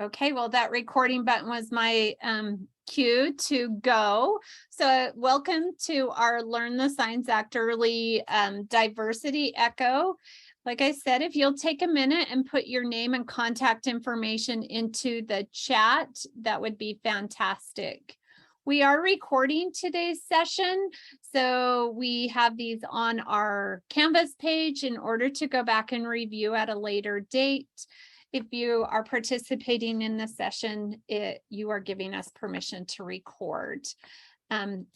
Okay, well, that recording button was my cue to go. So welcome to our Learn the Signs Act Early Diversity Echo. Like I said, if you'll take a minute and put your name and contact information into the chat, that would be fantastic. We are recording today's session, so we have these on our Canvas page in order to go back and review at a later date. If you are participating in the session, you are giving us permission to record.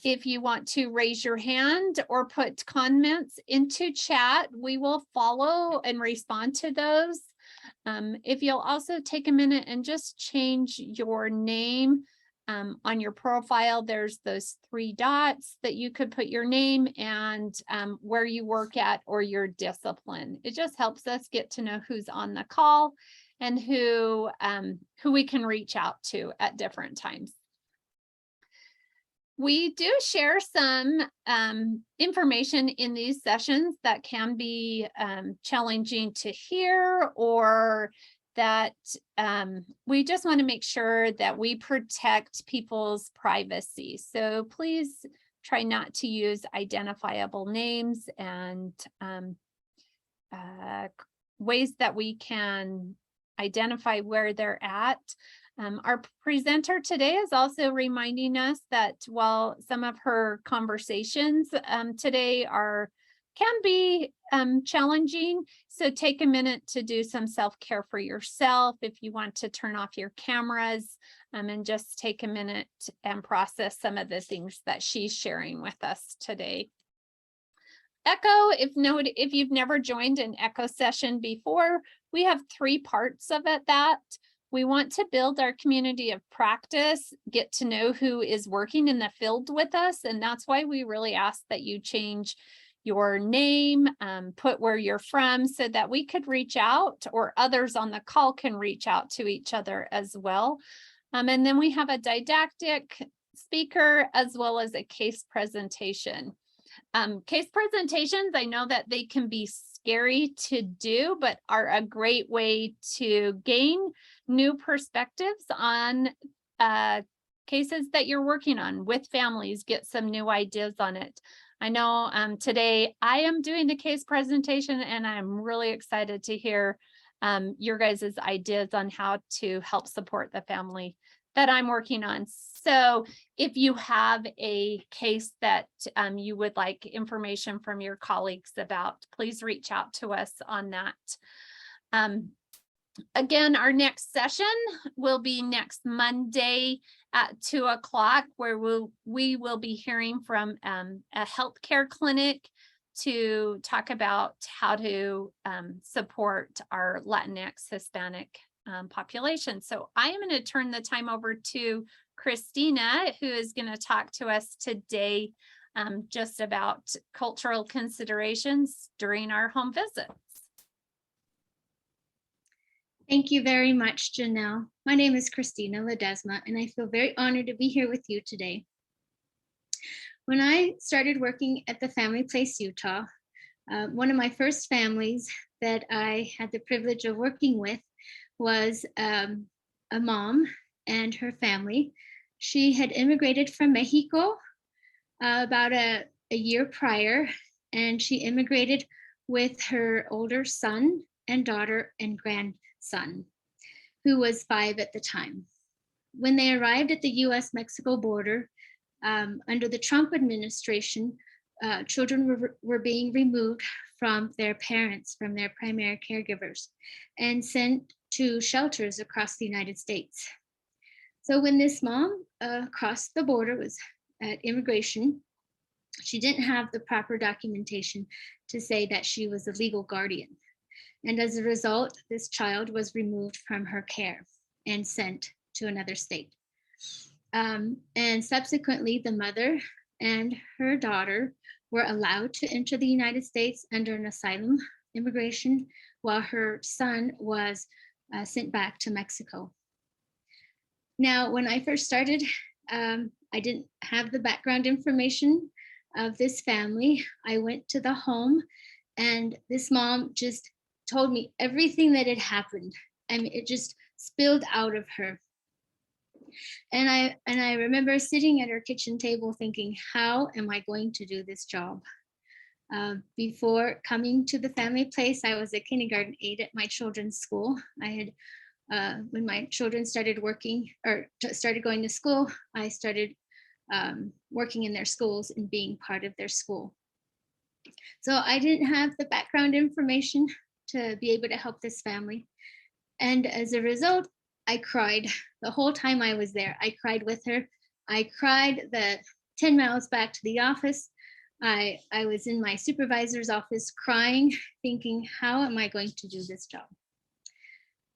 If you want to raise your hand or put comments into chat, we will follow and respond to those. If you'll also take a minute and just change your name on your profile, there's those 3 dots that you could put your name and where you work at or your discipline. It just helps us get to know who's on the call and who we can reach out to at different times. We do share some information in these sessions that can be challenging to hear, or that we just want to make sure that we protect people's privacy. So please try not to use identifiable names and ways that we can identify where they're at. Our presenter today is also reminding us that while some of her conversations today can be challenging, so take a minute to do some self-care for yourself. If you want to turn off your cameras and just take a minute and process some of the things that she's sharing with us today. Echo, if you've never joined an Echo session before, we have 3 parts of it. That we want to build our community of practice, get to know who is working in the field with us, and that's why we really ask that you change your name, put where you're from, so that we could reach out, or others on the call can reach out to each other as well. And then we have a didactic speaker as well as a case presentation. Case presentations, I know that they can be scary to do, but are a great way to gain new perspectives on cases that you're working on with families, get some new ideas on it. I know today I am doing the case presentation, and I'm really excited to hear your guys' ideas on how to help support the family that I'm working on. So if you have a case that you would like information from your colleagues about, please reach out to us on that. Again, our next session will be next Monday at 2 o'clock, where we will be hearing from a healthcare clinic to talk about how to support our Latinx Hispanic population. So I am going to turn the time over to Christina, who is going to talk to us today just about cultural considerations during our home visits. Thank you very much, Janelle. My name is Christina Ledezma, and I feel very honored to be here with you today. When I started working at the Family Place Utah, one of my first families that I had the privilege of working with was a mom and her family. She had immigrated from Mexico about a year prior, and she immigrated with her older son and daughter and grandson, who was 5 at the time. When they arrived at the US-Mexico border, under the Trump administration, children were being removed from their parents, from their primary caregivers, and sent to shelters across the United States. So when this mom crossed the border, was at immigration, she didn't have the proper documentation to say that she was a legal guardian. And as a result, this child was removed from her care and sent to another state. And subsequently, the mother and her daughter were allowed to enter the United States under an asylum immigration, while her son was sent back to Mexico. Now, when I first started, I didn't have the background information of this family. I went to the home, and this mom just told me everything that had happened. I mean, it just spilled out of her. And I remember sitting at her kitchen table thinking, how am I going to do this job? Before coming to the family place, I was a kindergarten aide at my children's school. I had, when my children started working or started going to school, I started working in their schools and being part of their school. So I didn't have the background information to be able to help this family. And as a result, I cried the whole time I was there. I cried with her. I cried the 10 miles back to the office. I was in my supervisor's office crying, thinking, how am I going to do this job?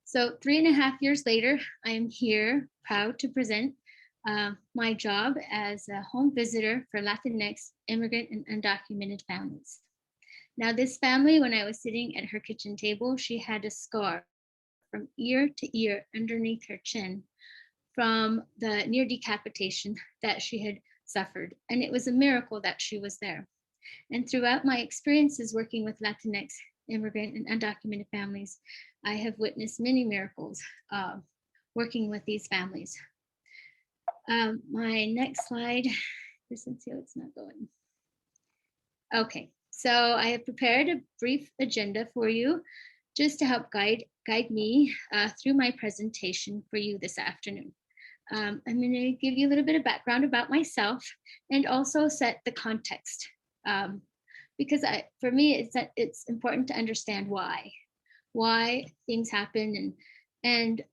So 3.5 years later, I am here proud to present my job as a home visitor for Latinx immigrant and undocumented families. Now this family, when I was sitting at her kitchen table, she had a scar from ear to ear underneath her chin from the near decapitation that she had suffered. And it was a miracle that she was there. And throughout my experiences working with Latinx immigrant and undocumented families, I have witnessed many miracles working with these families. My next slide, it's not going. Okay, so I have prepared a brief agenda for you just to help guide me through my presentation for you this afternoon. I'm going to give you a little bit of background about myself and also set the context because for me, it's important to understand why things happen and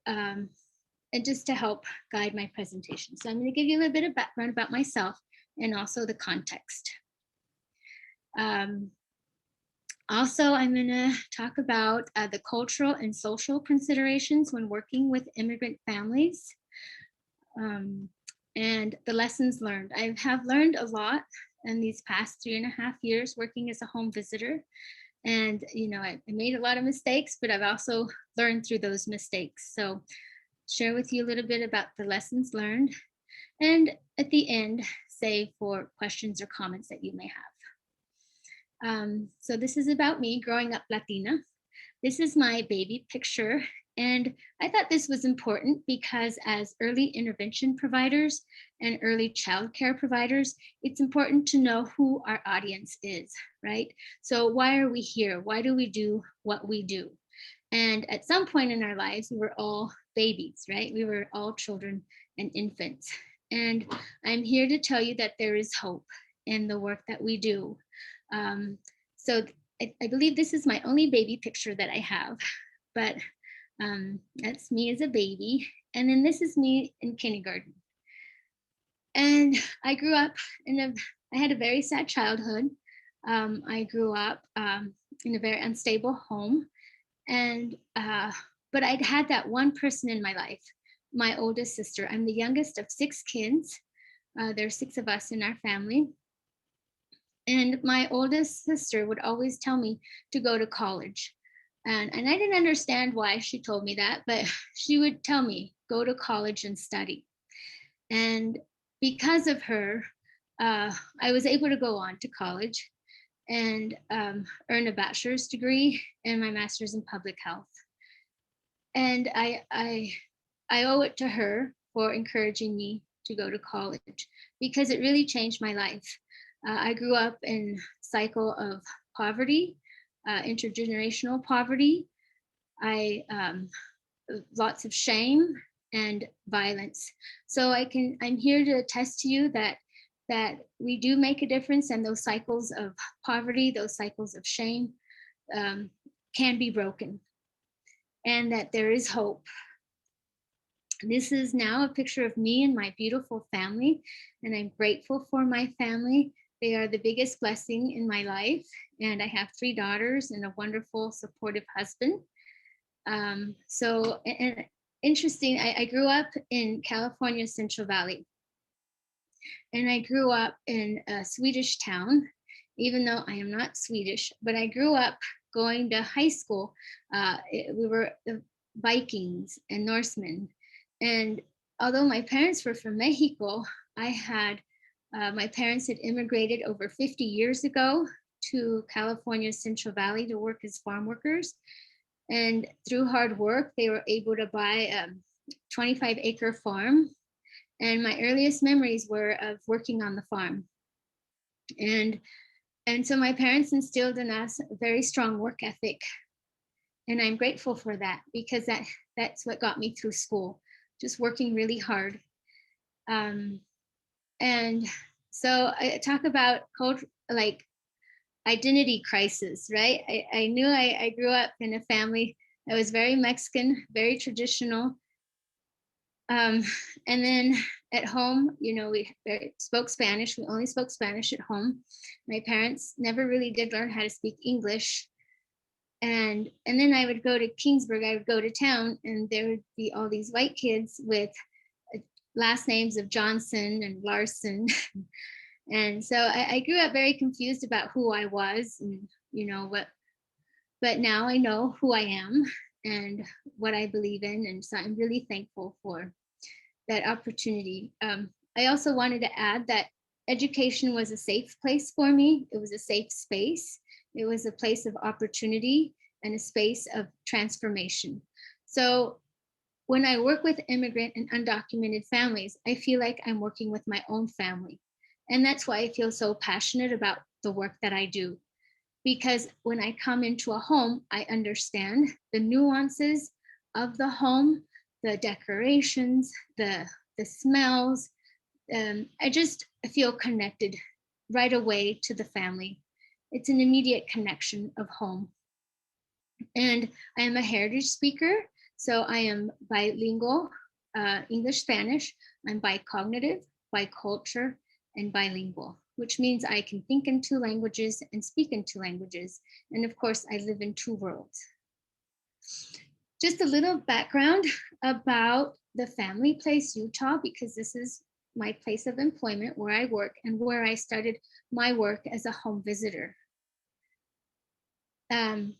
just to help guide my presentation. So I'm going to give you a little bit of background about myself and also the context. Also, I'm going to talk about the cultural and social considerations when working with immigrant families and the lessons learned. I have learned a lot in these past 3.5 years working as a home visitor. And, I made a lot of mistakes, but I've also learned through those mistakes. So share with you a little bit about the lessons learned. And at the end, save for questions or comments that you may have. So this is about me growing up Latina. This is my baby picture. And I thought this was important because as early intervention providers and early childcare providers, it's important to know who our audience is, right? So why are we here? Why do we do what we do? And at some point in our lives, we were all babies, right? We were all children and infants. And I'm here to tell you that there is hope in the work that we do. So I believe this is my only baby picture that I have, but that's me as a baby. And then this is me in kindergarten. And I grew up I had a very sad childhood. I grew up in a very unstable home. And, but I'd had that one person in my life, my oldest sister. I'm the youngest of 6 kids. There's 6 of us in our family. And my oldest sister would always tell me to go to college. And I didn't understand why she told me that, but she would tell me, go to college and study. And because of her, I was able to go on to college and earn a bachelor's degree and my master's in public health. And I owe it to her for encouraging me to go to college because it really changed my life. I grew up in a cycle of poverty, intergenerational poverty, lots of shame and violence. So I'm here to attest to you that we do make a difference, and those cycles of poverty, those cycles of shame can be broken, and that there is hope. This is now a picture of me and my beautiful family, and I'm grateful for my family. They are the biggest blessing in my life, and I have 3 daughters and a wonderful, supportive husband. So interesting, I grew up in California, Central Valley, and I grew up in a Swedish town, even though I am not Swedish, but I grew up going to high school. We were Vikings and Norsemen. And although my parents were from Mexico, my parents had immigrated over 50 years ago to California's Central Valley to work as farm workers. And through hard work, they were able to buy a 25-acre farm. And my earliest memories were of working on the farm. And so my parents instilled in us a very strong work ethic. And I'm grateful for that, because that's what got me through school, just working really hard. And so I talk about culture, like identity crisis, right? I knew I grew up in a family that was very Mexican, very traditional. And then at home, we spoke Spanish. We only spoke Spanish at home. My parents never really did learn how to speak English. And then I would go to Kingsburg, I would go to town, and there would be all these white kids with last names of Johnson and Larson. And so I grew up very confused about who I was and but now I know who I am and what I believe in. And so I'm really thankful for that opportunity. I also wanted to add that education was a safe place for me. It was a safe space. It was a place of opportunity and a space of transformation. So when I work with immigrant and undocumented families, I feel like I'm working with my own family. And that's why I feel so passionate about the work that I do. Because when I come into a home, I understand the nuances of the home, the decorations, the smells. I just feel connected right away to the family. It's an immediate connection of home. And I am a heritage speaker, so I am bilingual, English, Spanish. I'm bicognitive, bicultural, and bilingual, which means I can think in 2 languages and speak in 2 languages. And of course, I live in 2 worlds. Just a little background about the Family Place Utah, because this is my place of employment where I work and where I started my work as a home visitor.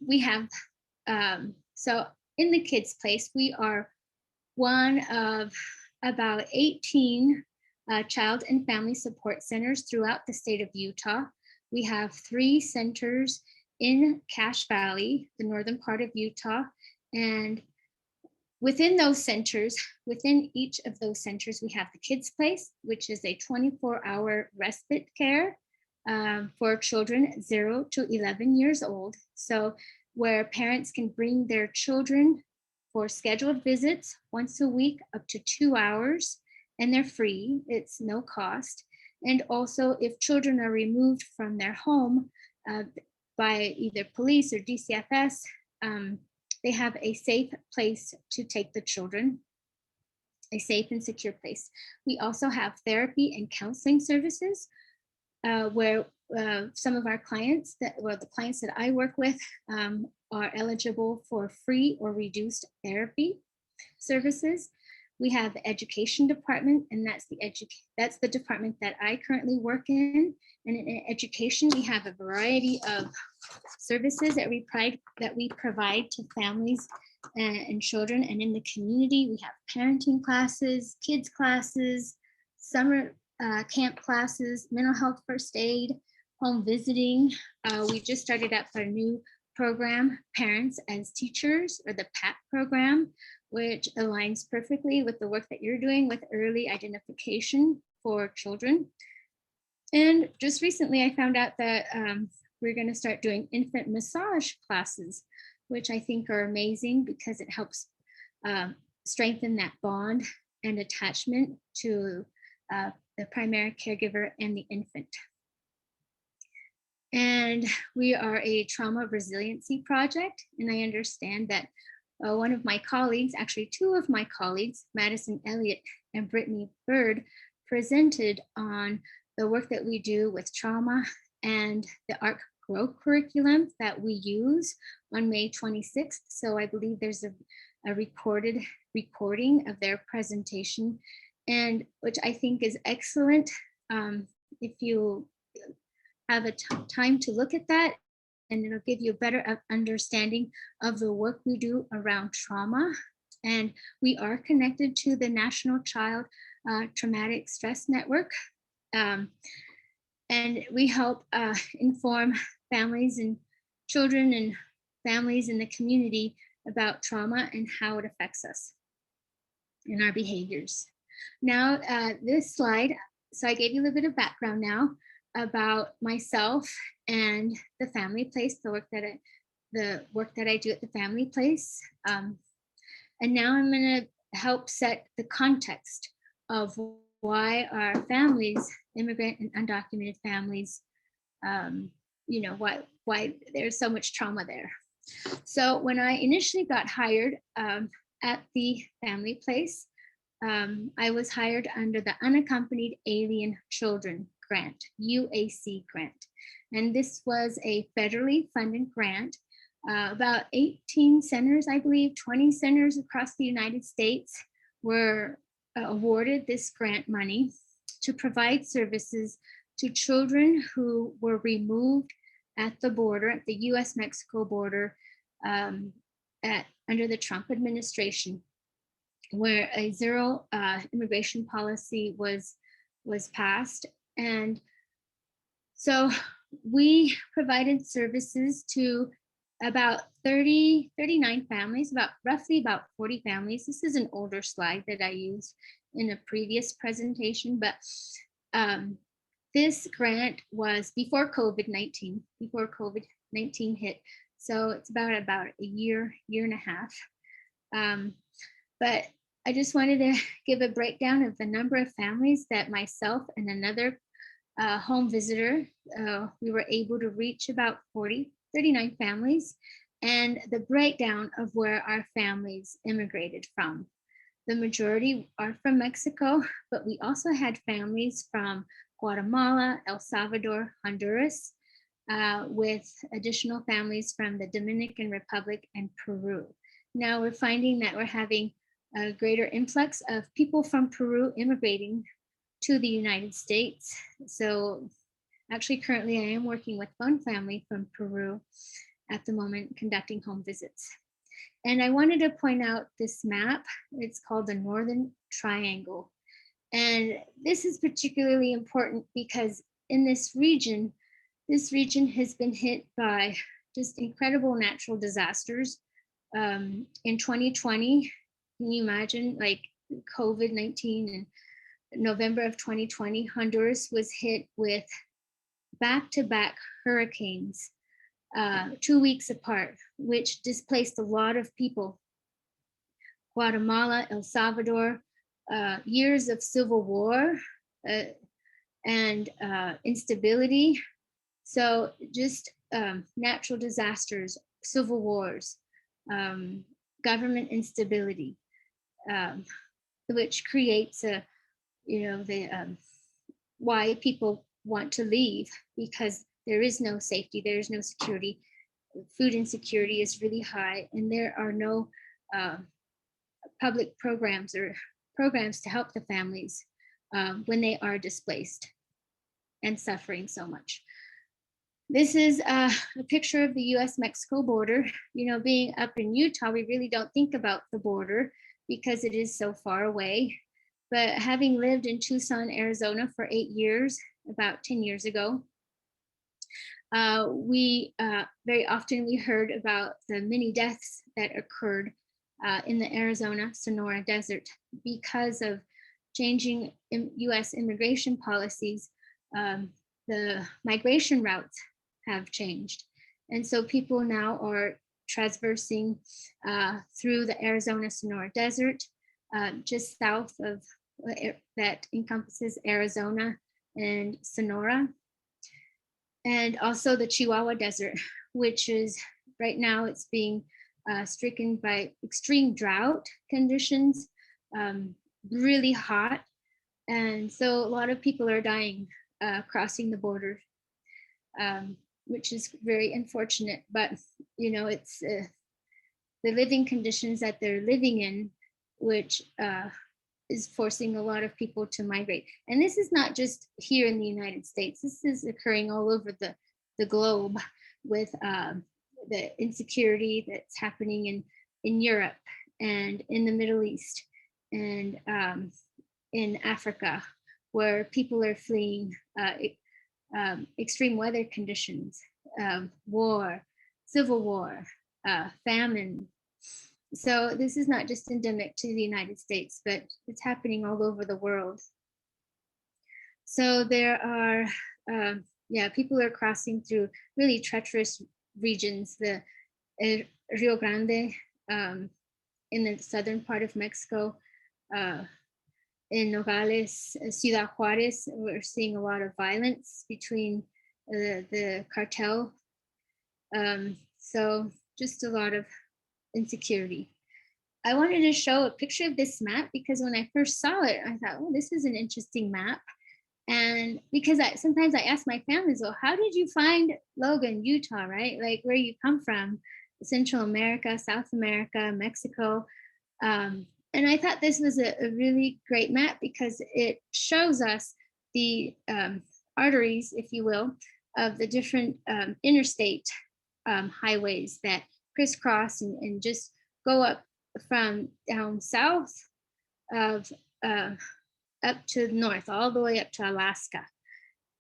We have, so in the Kids Place, we are one of about 18 child and family support centers throughout the state of Utah. We have 3 centers in Cache Valley, the northern part of Utah. And within those centers, within each of those centers, we have the Kids Place, which is a 24-hour respite care for children 0 to 11 years old. So where parents can bring their children for scheduled visits once a week, up to 2 hours, and they're free, it's no cost. And also if children are removed from their home by either police or DCFS, they have a safe place to take the children, a safe and secure place. We also have therapy and counseling services where some of our clients, the clients that I work with are eligible for free or reduced therapy services. We have the education department, and that's the department that I currently work in. And in education, we have a variety of services that we provide to families and children. And in the community, we have parenting classes, kids classes, summer camp classes, mental health first aid, home visiting. We just started up our new program, Parents as Teachers, or the PAT program, which aligns perfectly with the work that you're doing with early identification for children. And just recently, I found out that we're going to start doing infant massage classes, which I think are amazing because it helps strengthen that bond and attachment to the primary caregiver and the infant. And we are a trauma resiliency project. And I understand that one of my colleagues, actually 2 of my colleagues, Madison Elliott and Brittany Bird, presented on the work that we do with trauma and the ARC Grow curriculum that we use on May 26th. So I believe there's a recorded recording of their presentation, and which I think is excellent. If you have a time to look at that, and it'll give you a better understanding of the work we do around trauma. And we are connected to the National Child Traumatic Stress Network. And we help inform families and children and families in the community about trauma and how it affects us and our behaviors. Now, this slide, so I gave you a little bit of background now about myself and the family place, the work that I do at the family place. And now I'm going to help set the context of why our families, immigrant and undocumented families, why there's so much trauma there. So when I initially got hired at the family place, I was hired under the Unaccompanied Alien Children Grant, UAC grant. And this was a federally funded grant. About 18 centers, I believe, 20 centers across the United States were awarded this grant money to provide services to children who were removed at the border, at the US-Mexico border, under the Trump administration, where a zero immigration policy was passed. And so we provided services to about 39 families, roughly about 40 families. This is an older slide that I used in a previous presentation, but this grant was before COVID-19 hit. So it's about a year and a half. But I just wanted to give a breakdown of the number of families that myself and another home visitor, we were able to reach about 39 families, and the breakdown of where our families immigrated from. The majority are from Mexico, but we also had families from Guatemala, El Salvador, Honduras, with additional families from the Dominican Republic and Peru. Now we're finding that we're having a greater influx of people from Peru immigrating to the United States. So actually, currently I am working with one family from Peru at the moment, conducting home visits. And I wanted to point out this map. It's called the Northern Triangle. And this is particularly important because in this region has been hit by just incredible natural disasters. In 2020, can you imagine, like COVID-19, and November of 2020, Honduras was hit with back-to-back hurricanes 2 weeks apart, which displaced a lot of people. Guatemala, El Salvador, years of civil war and instability. So just natural disasters, civil wars, government instability, which creates why people want to leave, because there is no safety, there is no security. Food insecurity is really high, and there are no public programs or programs to help the families when they are displaced and suffering so much. This is a picture of the US-Mexico border. Being up in Utah, we really don't think about the border because it is so far away. But having lived in Tucson, Arizona for 8 years, about 10 years ago, we very often we heard about the many deaths that occurred in the Arizona Sonora Desert because of changing US immigration policies. The migration routes have changed. And so people now are traversing through the Arizona Sonora Desert, just south of that encompasses Arizona and Sonora, and also the Chihuahua Desert, which is right now it's being stricken by extreme drought conditions, really hot. And so a lot of people are dying crossing the border, which is very unfortunate. But, it's the living conditions that they're living in, which is forcing a lot of people to migrate. And this is not just here in the United States. This is occurring all over the globe with the insecurity that's happening in Europe and in the Middle East and in Africa, where people are fleeing extreme weather conditions, war, civil war, famine, So this is not just endemic to the United States, but it's happening all over the world. So there are, people are crossing through really treacherous regions. The Rio Grande in the southern part of Mexico, in Nogales, Ciudad Juarez, we're seeing a lot of violence between the cartel. So just a lot of insecurity. I wanted to show a picture of this map because when I first saw it, I thought, oh, this is an interesting map. And because sometimes I ask my families, well, how did you find Logan, Utah, right? Like where you come from, Central America, South America, Mexico. And I thought this was a really great map because it shows us the arteries, if you will, of the different interstate highways that crisscross and just go up from down south of up to the north, all the way up to Alaska.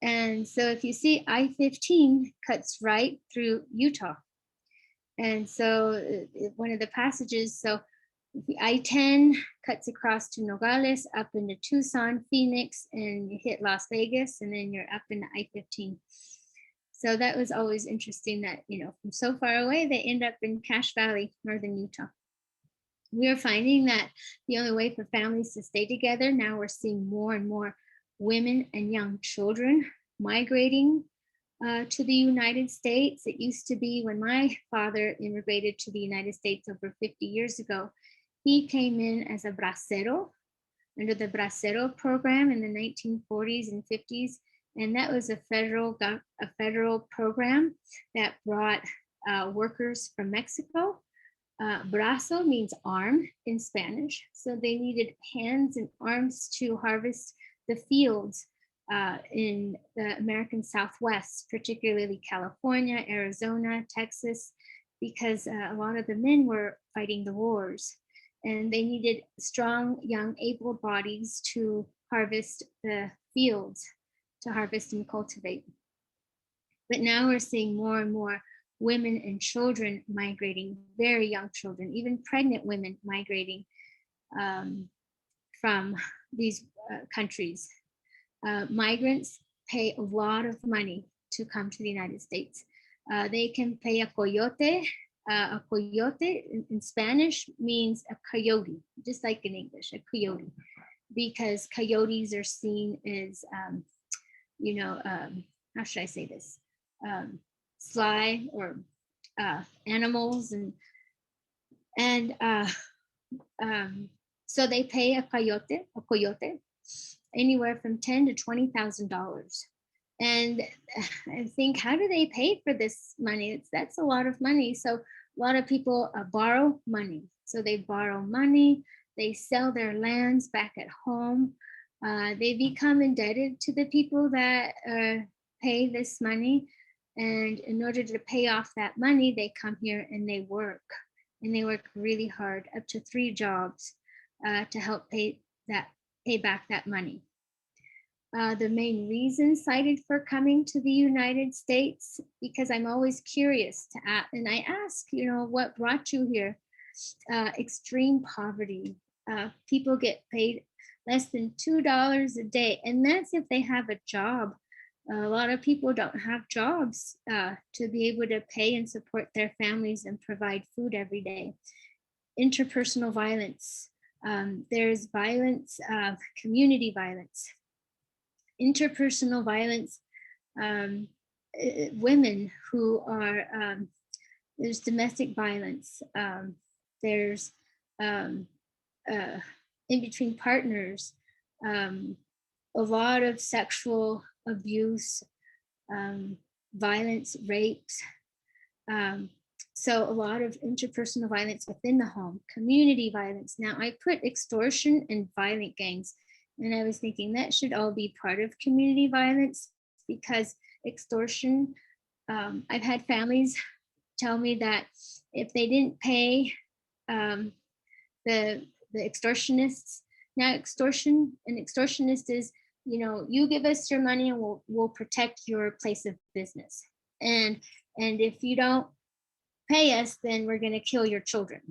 And so if you see I-15 cuts right through Utah. And so one of the passages, so the I-10 cuts across to Nogales, up into Tucson, Phoenix, and you hit Las Vegas, and then you're up into I-15. So that was always interesting that, from so far away, they end up in Cache Valley, northern Utah. We are finding that the only way for families to stay together, now we're seeing more and more women and young children migrating to the United States. It used to be when my father immigrated to the United States over 50 years ago, he came in as a bracero under the bracero program in the 1940s and 50s. And that was a federal program that brought workers from Mexico. Brazo means arm in Spanish. So they needed hands and arms to harvest the fields in the American Southwest, particularly California, Arizona, Texas, because a lot of the men were fighting the wars. And they needed strong, young, able bodies to harvest the fields, to harvest and cultivate. But now we're seeing more and more women and children migrating, very young children, even pregnant women migrating from these countries. Migrants pay a lot of money to come to the United States. They can pay a coyote. A coyote in Spanish means a coyote, just like in English, a coyote, because coyotes are seen as, how should I say this? Sly or animals, so they pay a coyote anywhere from $10,000 to $20,000. And I think, how do they pay for this money? That's a lot of money. So a lot of people borrow money. So they borrow money, they sell their lands back at home. They become indebted to the people that pay this money. And in order to pay off that money, they come here and they work. And they work really hard, up to 3 jobs to help pay back that money. The main reason cited for coming to the United States, because I'm always curious to ask, and I ask, what brought you here? Extreme poverty. People get paid less than $2 a day, and that's if they have a job. A lot of people don't have jobs to be able to pay and support their families and provide food every day. Interpersonal violence. There's violence, community violence. Interpersonal violence, women who are, there's domestic violence, there's in between partners, a lot of sexual abuse, violence, rapes. So a lot of interpersonal violence within the home, community violence. Now I put extortion and violent gangs. And I was thinking that should all be part of community violence, because extortion, I've had families tell me that if they didn't pay the extortionists, now an extortionist is, you give us your money and we'll protect your place of business. And if you don't pay us, then we're going to kill your children.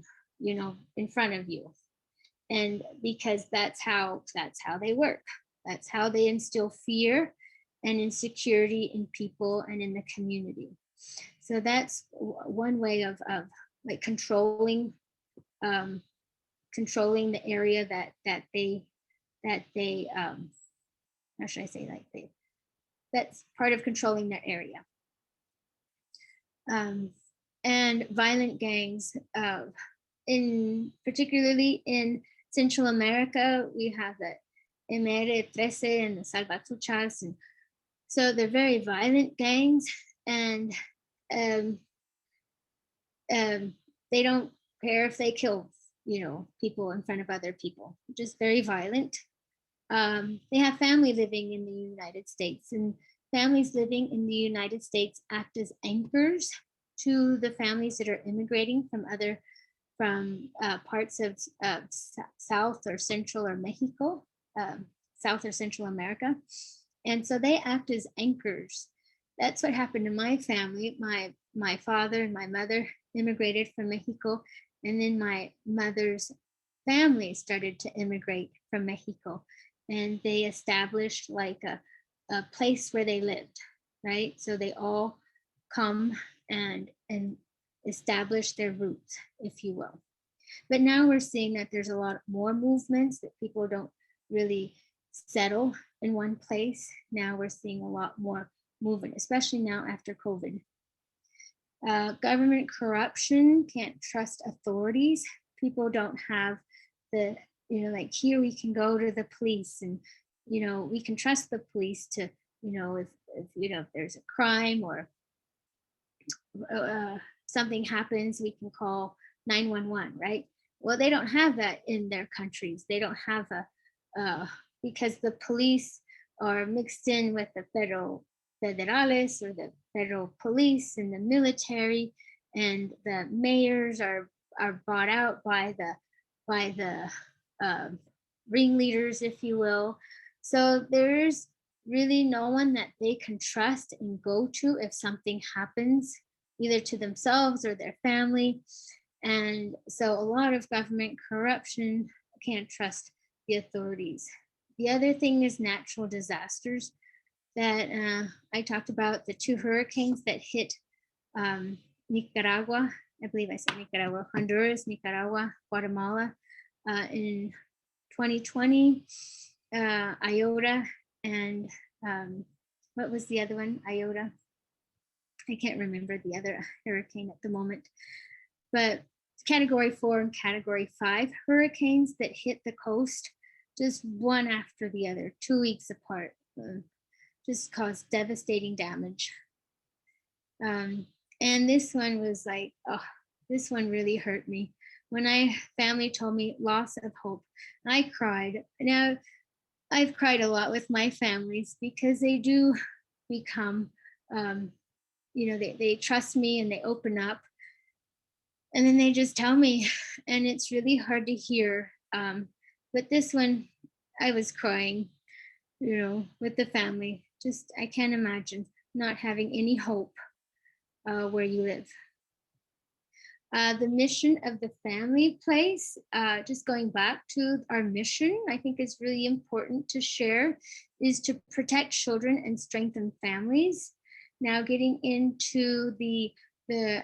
in front of you. And because that's how they work. That's how they instill fear and insecurity in people and in the community. So that's one way of like controlling the area that they how should I say, like that's part of controlling their area. And violent gangs, particularly in Central America, we have the MR13 and the Salvatruchas, and so they're very violent gangs, and they don't care if they kill, people in front of other people. Just very violent. They have family living in the United States, and families living in the United States act as anchors to the families that are immigrating from parts of South or Central or Mexico, South or Central America. And so they act as anchors. That's what happened to my family. My father and my mother immigrated from Mexico, and then my mother's family started to immigrate from Mexico, and they established like a place where they lived, right? So they all come and establish their roots, if you will. But now we're seeing that there's a lot more movements, that people don't really settle in one place. Now we're seeing a lot more movement, especially now after COVID. Government corruption, can't trust authorities. People don't have the, like here we can go to the police, and, we can trust the police to, if there's a crime or something happens, we can call 911, right? Well, they don't have that in their countries. They don't have because the police are mixed in with the federales, or the federal police, and the military, and the mayors are bought out by the ringleaders, if you will. So there's really no one that they can trust and go to if something happens, either to themselves or their family. And so a lot of government corruption, can't trust the authorities. The other thing is natural disasters that I talked about, the 2 hurricanes that hit Nicaragua. I believe I said Nicaragua, Honduras, Nicaragua, Guatemala in 2020, Iota, and what was the other one? Iota. I can't remember the other hurricane at the moment, but Category 4 and Category 5 hurricanes that hit the coast, just one after the other, 2 weeks apart, just caused devastating damage. And this one was like, oh, this one really hurt me. When my family told me loss of hope, I cried. Now, I've cried a lot with my families because they do become, they trust me and they open up, and then they just tell me, and it's really hard to hear. But this one, I was crying, with the family. Just, I can't imagine not having any hope where you live. The mission of the family place, just going back to our mission, I think is really important to share, is to protect children and strengthen families. Now getting into the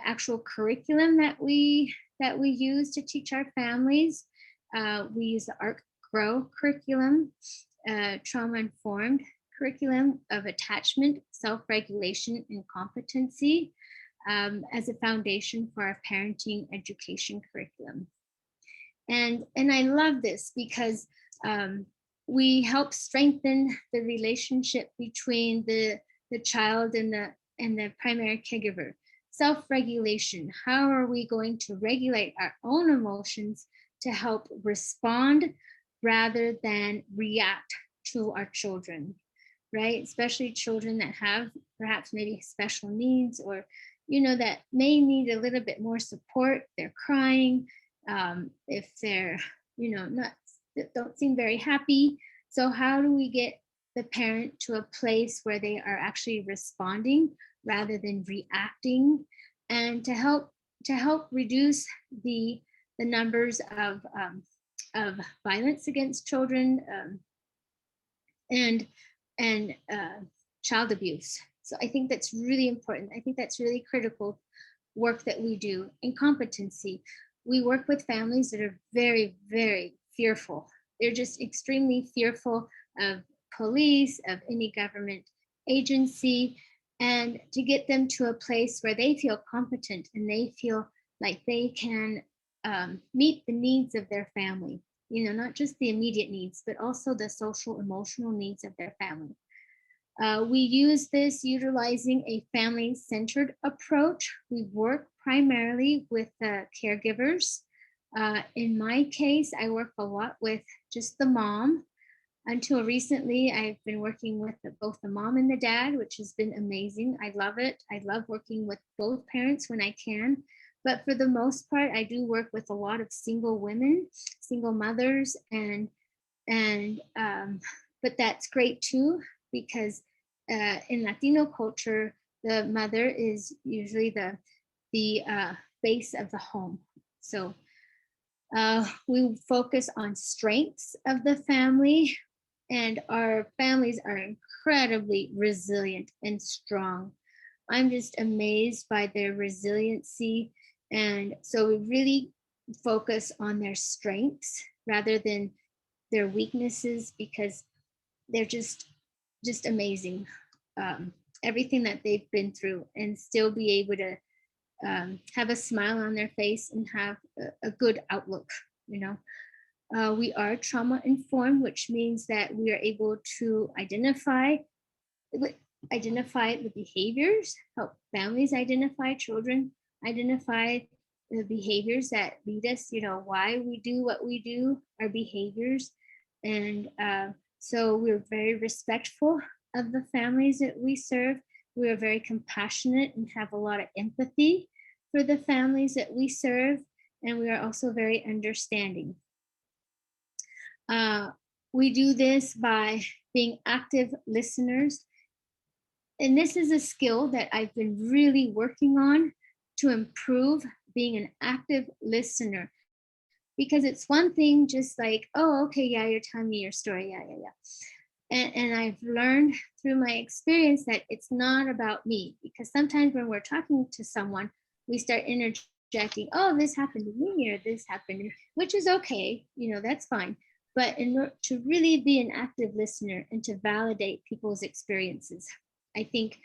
actual curriculum that we use to teach our families, we use the ARC-GROW curriculum, trauma-informed curriculum of attachment, self-regulation, and competency, as a foundation for our parenting education curriculum. And I love this because we help strengthen the relationship between the child and the primary caregiver. Self-regulation, how are we going to regulate our own emotions to help respond rather than react to our children, right? Especially children that have perhaps maybe special needs, or that may need a little bit more support. They're crying, if they're, don't seem very happy. So how do we get the parent to a place where they are actually responding rather than reacting, and to help reduce the the numbers of violence against children and child abuse. So I think that's really important. I think that's really critical work that we do. In competency, we work with families that are very, very fearful. They're just extremely fearful of police, of any government agency, and to get them to a place where they feel competent and they feel like they can meet the needs of their family, not just the immediate needs, but also the social, emotional needs of their family. We use this utilizing a family-centered approach. We work primarily with caregivers. In my case, I work a lot with just the mom. Until recently, I've been working with both the mom and the dad, which has been amazing. I love it. I love working with both parents when I can. But for the most part, I do work with a lot of single women, single mothers, but that's great too, because in Latino culture, the mother is usually the base of the home. So we focus on strengths of the family, and our families are incredibly resilient and strong. I'm just amazed by their resiliency. And so we really focus on their strengths rather than their weaknesses, because they're just amazing. Everything that they've been through, and still be able to have a smile on their face and have a good outlook. We are trauma informed, which means that we are able to identify the behaviors, help families identify, children identify the behaviors that lead us, why we do what we do, our behaviors. And so we're very respectful of the families that we serve. We are very compassionate and have a lot of empathy for the families that we serve. And we are also very understanding. We do this by being active listeners. And this is a skill that I've been really working on to improve, being an active listener. Because it's one thing just like, oh, okay, yeah, you're telling me your story. Yeah. And I've learned through my experience that it's not about me, because sometimes when we're talking to someone, we start interjecting, oh, this happened to me, or this happened to me, which is okay, that's fine. But in order to really be an active listener and to validate people's experiences, I think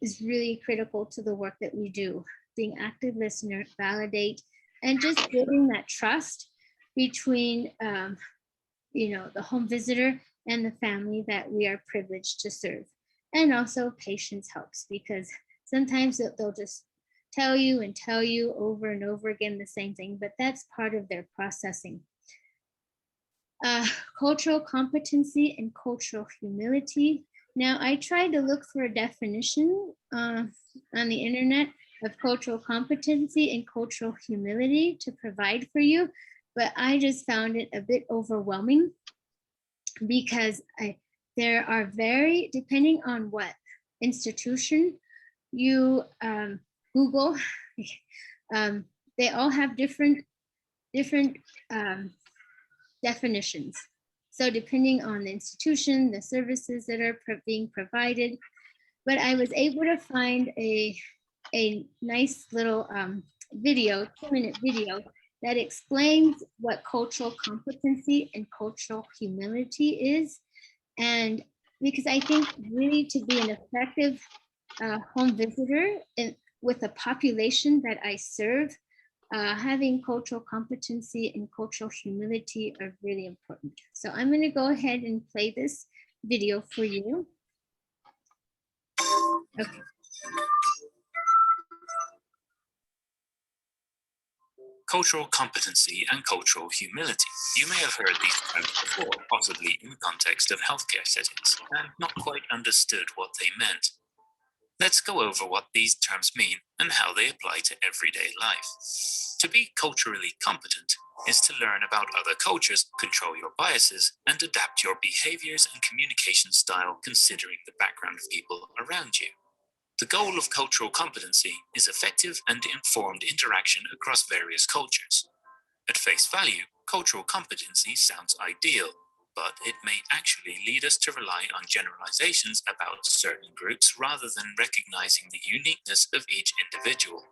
is really critical to the work that we do. Being active listener, validate, and just building that trust between the home visitor and the family that we are privileged to serve. And also patience helps, because sometimes they'll just tell you over and over again the same thing, but that's part of their processing. Cultural competency and cultural humility. Now, I tried to look for a definition on the internet of cultural competency and cultural humility to provide for you, but I just found it a bit overwhelming, because there are depending on what institution you Google, they all have different definitions. So depending on the institution, the services that are being provided, but I was able to find a nice little video, 2-minute video, that explains what cultural competency and cultural humility is. And because I think really to be an effective home visitor with the population that I serve, having cultural competency and cultural humility are really important. So I'm going to go ahead and play this video for you. Okay. Cultural competency and cultural humility. You may have heard these terms before, possibly in the context of healthcare settings, and not quite understood what they meant. Let's go over what these terms mean and how they apply to everyday life. To be culturally competent is to learn about other cultures, control your biases, and adapt your behaviors and communication style considering the background of people around you. The goal of cultural competency is effective and informed interaction across various cultures. At face value, cultural competency sounds ideal, but it may actually lead us to rely on generalizations about certain groups rather than recognizing the uniqueness of each individual.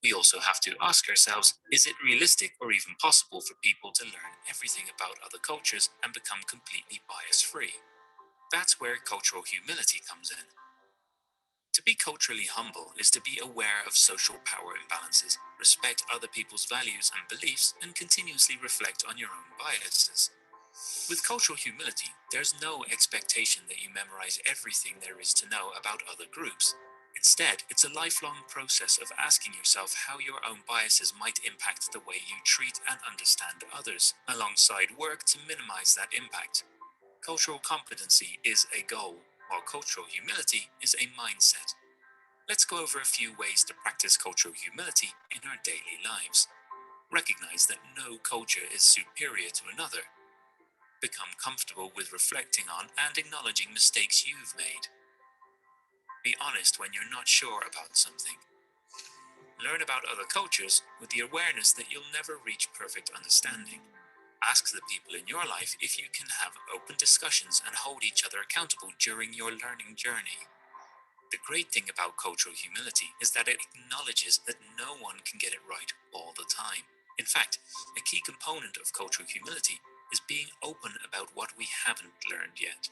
We also have to ask ourselves, is it realistic or even possible for people to learn everything about other cultures and become completely bias-free? That's where cultural humility comes in. To be culturally humble is to be aware of social power imbalances, respect other people's values and beliefs, and continuously reflect on your own biases. With cultural humility, there's no expectation that you memorize everything there is to know about other groups. Instead, it's a lifelong process of asking yourself how your own biases might impact the way you treat and understand others, alongside work to minimize that impact. Cultural competency is a goal, while cultural humility is a mindset. Let's go over a few ways to practice cultural humility in our daily lives. Recognize that no culture is superior to another. Become comfortable with reflecting on and acknowledging mistakes you've made. Be honest when you're not sure about something. Learn about other cultures with the awareness that you'll never reach perfect understanding. Ask the people in your life if you can have open discussions and hold each other accountable during your learning journey. The great thing about cultural humility is that it acknowledges that no one can get it right all the time. In fact, a key component of cultural humility is being open about what we haven't learned yet.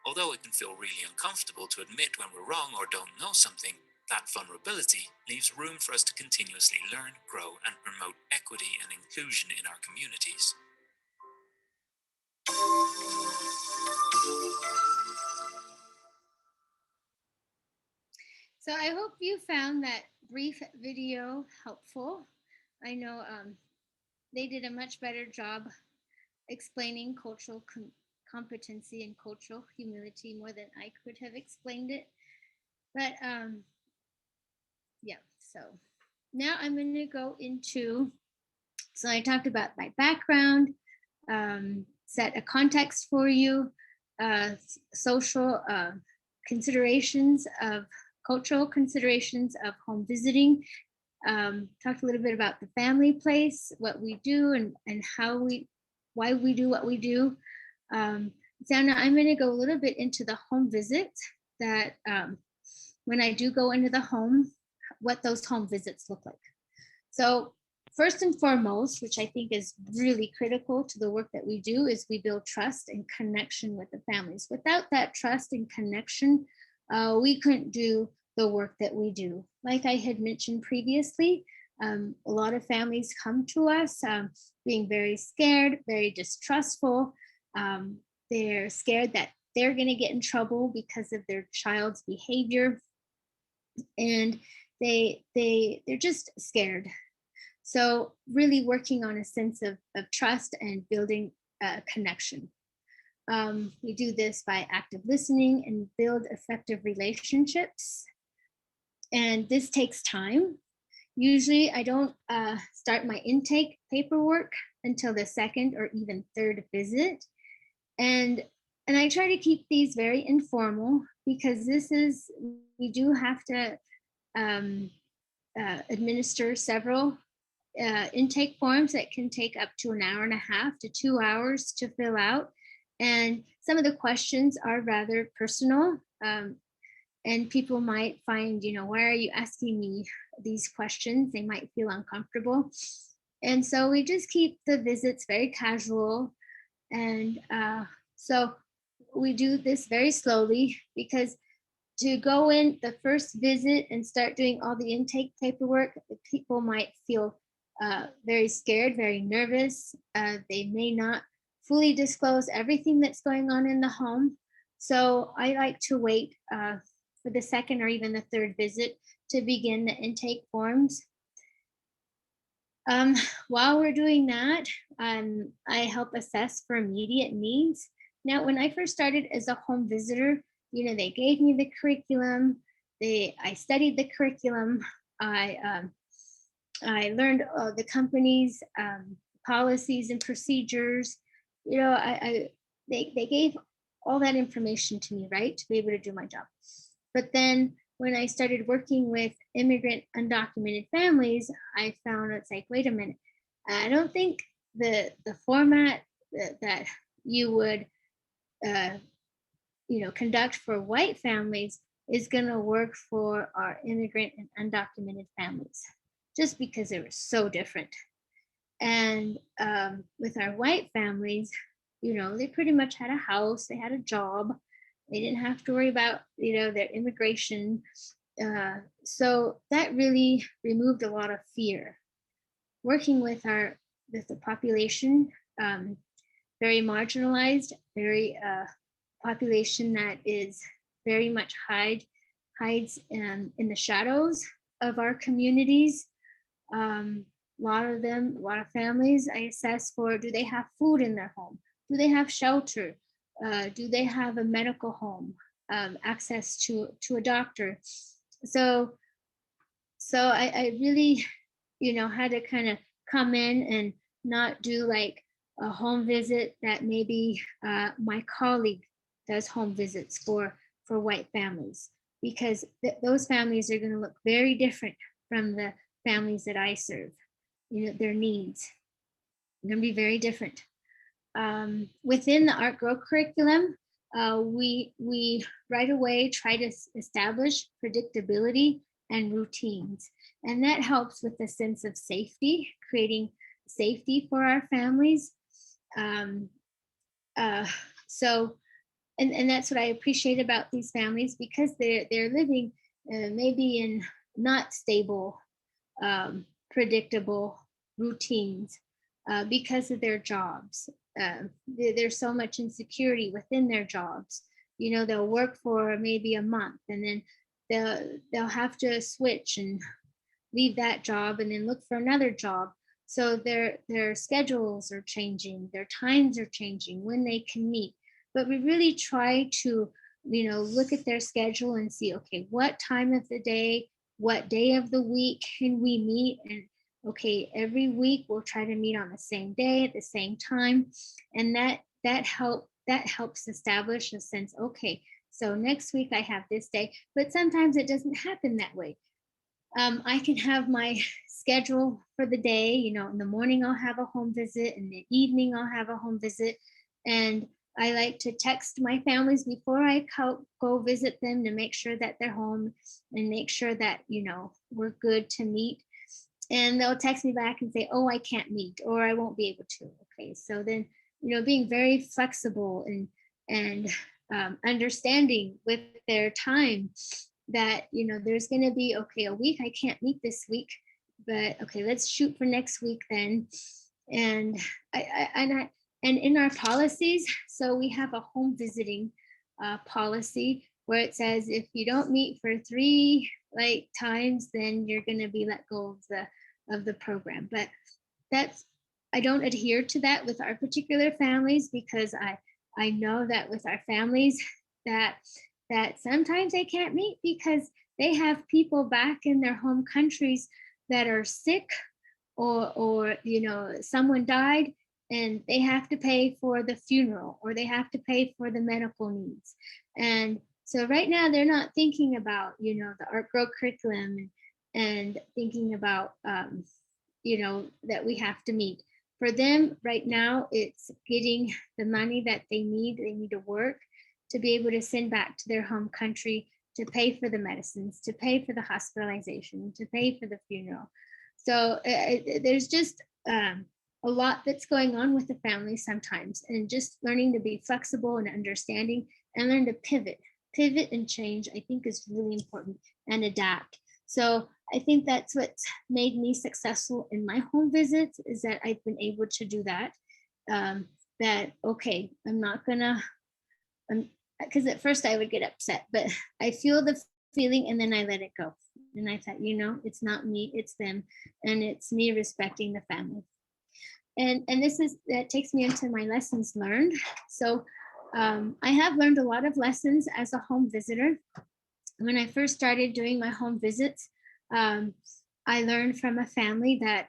Although it can feel really uncomfortable to admit when we're wrong or don't know something, that vulnerability leaves room for us to continuously learn, grow, and promote equity and inclusion in our communities. So I hope you found that brief video helpful. I know they did a much better job explaining cultural competency and cultural humility more than I could have explained it. But yeah, so now I'm going to go into, so I talked about my background, set a context for you, social considerations of cultural considerations of home visiting, talked a little bit about the family place, what we do and why we do what we do. So now I'm going to go a little bit into the home visits that when I do go into the home, what those home visits look like. So first and foremost, which I think is really critical to the work that we do, is we build trust and connection with the families. Without that trust and connection, we couldn't do the work that we do. Like I had mentioned previously, a lot of families come to us being very scared, very distrustful. They're scared that they're going to get in trouble because of their child's behavior, and they're just scared. So really working on a sense of trust and building a connection. We do this by active listening and build effective relationships. And this takes time. Usually I don't start my intake paperwork until the second or even third visit. And I try to keep these very informal because we do have to administer several intake forms that can take up to an hour and a half to 2 hours to fill out. And some of the questions are rather personal. And people might find, why are you asking me these questions? They might feel uncomfortable. And so we just keep the visits very casual. And so we do this very slowly, because to go in the first visit and start doing all the intake paperwork, people might feel very scared, very nervous. They may not fully disclose everything that's going on in the home. So I like to wait for the second or even the third visit to begin the intake forms. While we're doing that, I help assess for immediate needs. Now, when I first started as a home visitor, they gave me the curriculum. I studied the curriculum. I learned the company's policies and procedures. They gave all that information to me, right, to be able to do my job. But then when I started working with immigrant undocumented families, I found it's like, wait a minute, I don't think the format that you would conduct for white families is going to work for our immigrant and undocumented families, just because they were so different. And with our white families, they pretty much had a house, they had a job, they didn't have to worry about, their immigration. So that really removed a lot of fear. Working with the population, very marginalized, very population that is very much hides in the shadows of our communities. A lot of families I assess for, do they have food in their home? Do they have shelter? Do they have a medical home? Access to a doctor? So I really, had to kind of come in and not do like a home visit that maybe my colleague does home visits for white families, because those families are going to look very different from the families that I serve. Their needs are going to be very different. Within the Art Grow curriculum, we right away try to establish predictability and routines. And that helps with a sense of safety, creating safety for our families. So that's what I appreciate about these families, because they're living maybe in not stable, predictable routines because of their jobs. There's so much insecurity within their jobs. They'll work for maybe a month, and then they'll have to switch and leave that job and then look for another job. So their schedules are changing, their times are changing, when they can meet. But we really try to, look at their schedule and see, okay, what time of the day, what day of the week can we meet? And okay, every week we'll try to meet on the same day at the same time. And that helps establish a sense, okay, so next week I have this day, but sometimes it doesn't happen that way. I can have my schedule for the day, in the morning I'll have a home visit, in the evening I'll have a home visit. And I like to text my families before I go visit them to make sure that they're home and make sure that, we're good to meet. And they'll text me back and say, oh, I can't meet, or I won't be able to. Okay, so then, being very flexible and understanding with their time, that there's going to be, okay, a week I can't meet this week, but okay, let's shoot for next week then. And and in our policies, so we have a home visiting policy where it says if you don't meet for 3 times, then you're going to be let go of the program. But I don't adhere to that with our particular families, because I know that with our families that sometimes they can't meet because they have people back in their home countries that are sick, or someone died and they have to pay for the funeral, or they have to pay for the medical needs. And so right now they're not thinking about the Art Grow curriculum and thinking about that we have to meet. For them right now, it's getting the money that they need. They need to work to be able to send back to their home country, to pay for the medicines, to pay for the hospitalization, to pay for the funeral. So there's just a lot that's going on with the family sometimes, and just learning to be flexible and understanding and learn to pivot and change, I think is really important, and adapt. So I think that's what's made me successful in my home visits, is that I've been able to do that. That, okay, I'm not gonna, because at first I would get upset, but I feel the feeling and then I let it go. And I thought, it's not me, it's them. And it's me respecting the family. And that takes me into my lessons learned. So I have learned a lot of lessons as a home visitor. When I first started doing my home visits, I learned from a family that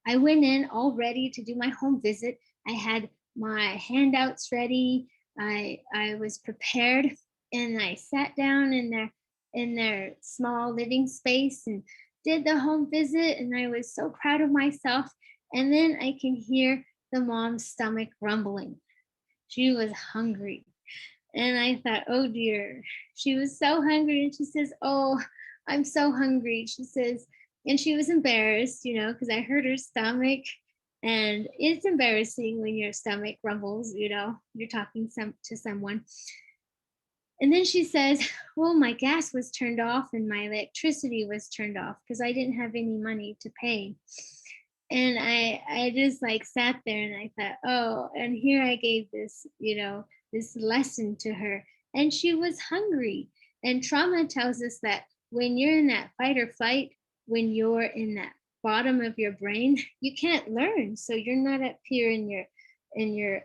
I went in all ready to do my home visit. I had my handouts ready. I was prepared, and I sat down in their small living space and did the home visit. And I was so proud of myself. And then I can hear the mom's stomach rumbling. She was hungry. And I thought, oh dear, she was so hungry. And she says, oh, I'm so hungry. She says, and she was embarrassed, because I heard her stomach. And it's embarrassing when your stomach rumbles, you're talking to someone. And then she says, well, my gas was turned off and my electricity was turned off because I didn't have any money to pay. And I just like sat there and I thought, oh, and here I gave this, this lesson to her. And she was hungry. And trauma tells us that when you're in that fight or flight, when you're in that bottom of your brain, you can't learn. So you're not up here in your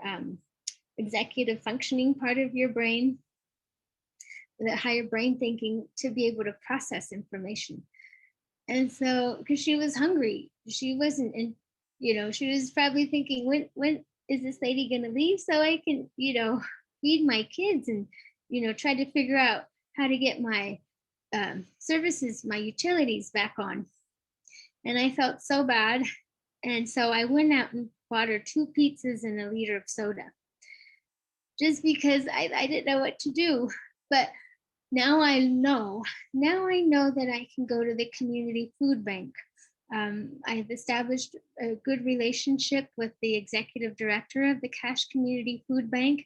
executive functioning part of your brain, the higher brain thinking, to be able to process information. And so, because she was hungry, she wasn't, and she was probably thinking, when is this lady going to leave so I can, feed my kids and, try to figure out how to get my services, my utilities back on. And I felt so bad. And so I went out and bought her 2 pizzas and a liter of soda, just because I didn't know what to do. But now I know that I can go to the community food bank. I've established a good relationship with the executive director of the Cache Community Food Bank,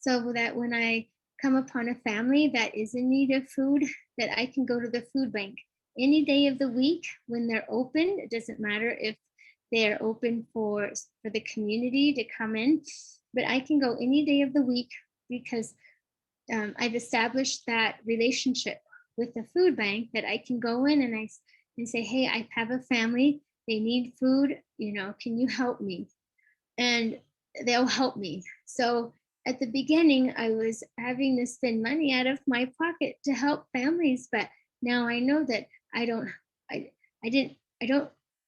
so that when I come upon a family that is in need of food, that I can go to the food bank any day of the week when they're open. It doesn't matter if they're open for the community to come in, but I can go any day of the week because I've established that relationship with the food bank, that I can go in and say, hey, I have a family, they need food, can you help me? And they'll help me. So at the beginning, I was having to spend money out of my pocket to help families, but now I know that I don't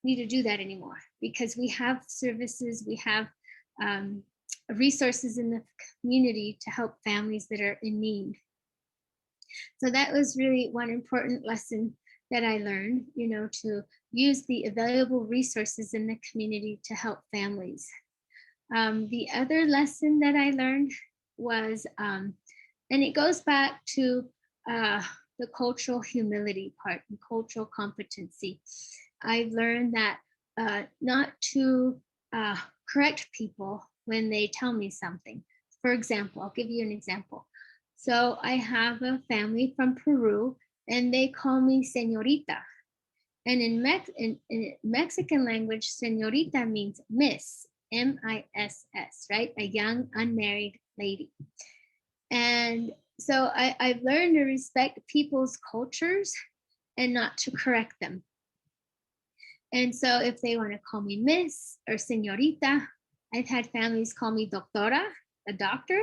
need to do that anymore, because we have services, we have resources in the community to help families that are in need. So that was really one important lesson that I learned, to use the available resources in the community to help families. The other lesson that I learned was, and it goes back to the cultural humility part and cultural competency. I've learned that not to correct people when they tell me something. For example, I'll give you an example. So I have a family from Peru and they call me señorita. And in Mexican language, señorita means miss, M-I-S-S, right? A young unmarried lady. And so I've learned to respect people's cultures and not to correct them. And so if they want to call me miss or señorita, I've had families call me doctora, a doctor.